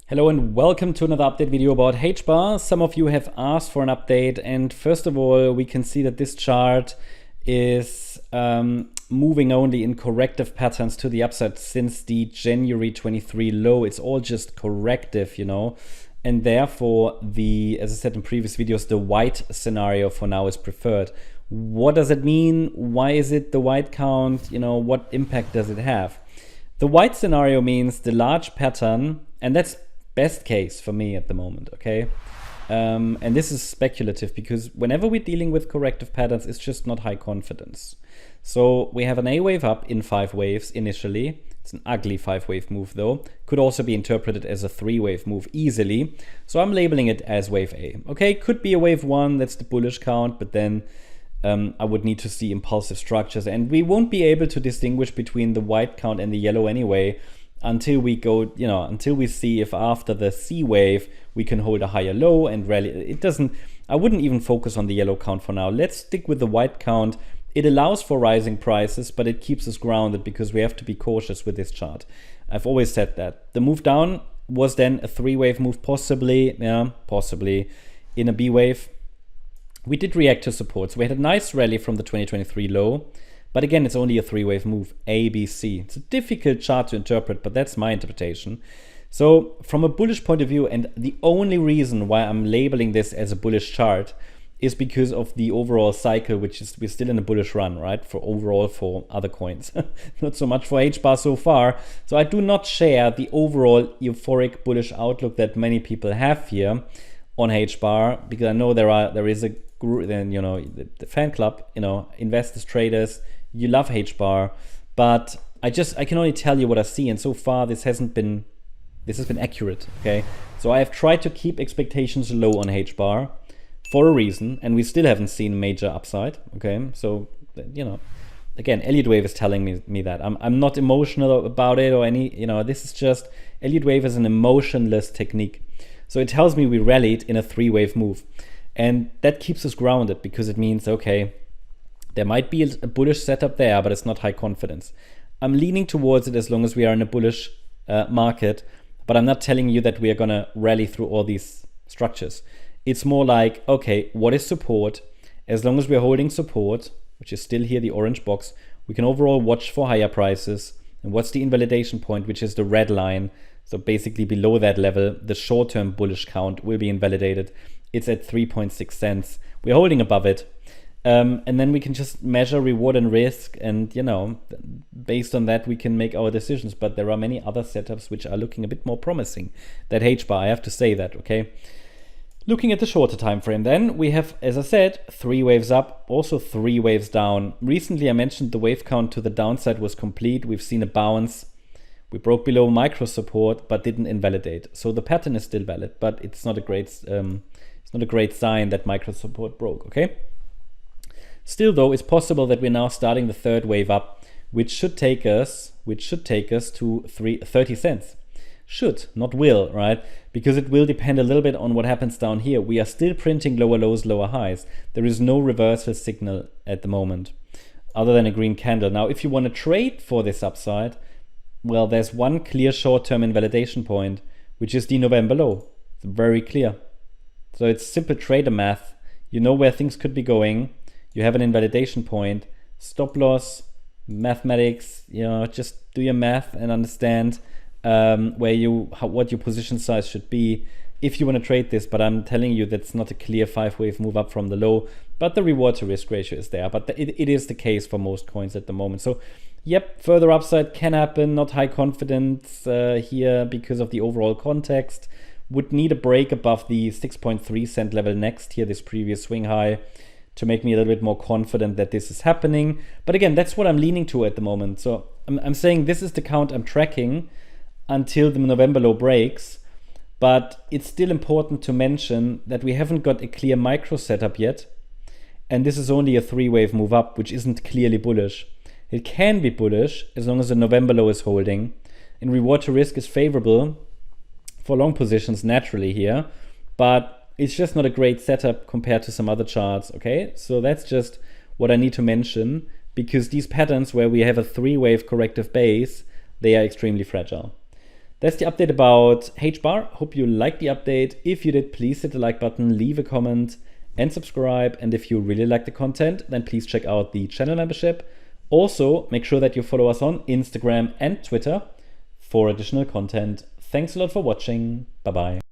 Hello and welcome to another update video about HBAR. Some of you have asked for an update, and first of all, we can see that this chart is moving only in corrective patterns to the upside since the January 23 low. It's all just corrective, and therefore as I said in previous videos, the white scenario for now is preferred. What does it mean? Why is it the white count? What impact does it have? The white scenario means the large pattern, and that's best case for me at the moment, okay? And this is speculative because whenever we're dealing with corrective patterns, it's just not high confidence. So we have an A wave up in 5 waves initially. It's an ugly 5-wave move though. Could also be interpreted as a 3-wave move easily. So I'm labeling it as wave A. Okay, could be a wave 1, that's the bullish count, but then I would need to see impulsive structures. And we won't be able to distinguish between the white count and the yellow anyway, until we go, until we see if after the C wave we can hold a higher low and rally. I wouldn't even focus on the yellow count for now. Let's stick with the white count. It allows for rising prices, but it keeps us grounded because we have to be cautious with this chart. I've always said that. The move down was then a 3-wave move, possibly in a B wave. We did react to supports. We had a nice rally from the 2023 low. But again, it's only a 3-wave move, A, B, C. It's a difficult chart to interpret, but that's my interpretation. So from a bullish point of view, and the only reason why I'm labeling this as a bullish chart is because of the overall cycle, which is we're still in a bullish run, right? For other coins, not so much for HBAR so far. So I do not share the overall euphoric bullish outlook that many people have here on HBAR, because I know there is a group, then the fan club, investors, traders. You love HBAR, but I can only tell you what I see, and so far this has been accurate. Okay, so I have tried to keep expectations low on HBAR for a reason, and we still haven't seen major upside. Okay, so again, Elliot wave is telling me that I'm not emotional about it or any. This is just Elliot wave is an emotionless technique, so it tells me we rallied in a 3-wave move, and that keeps us grounded because it means okay, there might be a bullish setup there, but it's not high confidence. I'm leaning towards it as long as we are in a bullish market, but I'm not telling you that we are going to rally through all these structures. It's more like, okay, what is support? As long as we're holding support, which is still here, the orange box, we can overall watch for higher prices. And what's the invalidation point, which is the red line? So basically below that level, the short-term bullish count will be invalidated. It's at 3.6 cents. We're holding above it. And then we can just measure reward and risk, and based on that we can make our decisions. But there are many other setups which are looking a bit more promising than HBAR, I have to say that, okay? Looking at the shorter time frame, then we have, as I said, 3 waves up, also 3 waves down. Recently I mentioned the wave count to the downside was complete. We've seen a bounce. We broke below micro support but didn't invalidate. So the pattern is still valid, but it's not a great sign that micro support broke, okay? Still though, it's possible that we're now starting the 3rd wave up, which should take us to 30 cents. Should, not will, right? Because it will depend a little bit on what happens down here. We are still printing lower lows, lower highs. There is no reversal signal at the moment, other than a green candle. Now, if you want to trade for this upside, well, there's one clear short-term invalidation point, which is the November low. It's very clear. So it's simple trader math. You know where things could be going. You have an invalidation point, stop loss, mathematics, just do your math and understand what your position size should be if you want to trade this. But I'm telling you that's not a clear 5-wave move up from the low, but the reward to risk ratio is there. But it is the case for most coins at the moment. So yep, further upside can happen, not high confidence here because of the overall context. Would need a break above the 6.3 cent level next here, this previous swing high, to make me a little bit more confident that this is happening. But again, that's what I'm leaning to at the moment. So I'm saying this is the count I'm tracking until the November low breaks. But it's still important to mention that we haven't got a clear micro setup yet. And this is only a 3-wave move up, which isn't clearly bullish. It can be bullish as long as the November low is holding. And reward to risk is favorable for long positions naturally here. But it's just not a great setup compared to some other charts, okay? So that's just what I need to mention, because these patterns where we have a 3-wave corrective base, they are extremely fragile. That's the update about HBAR. Hope you liked the update. If you did, please hit the like button, leave a comment, and subscribe. And if you really like the content, then please check out the channel membership. Also, make sure that you follow us on Instagram and Twitter for additional content. Thanks a lot for watching. Bye-bye.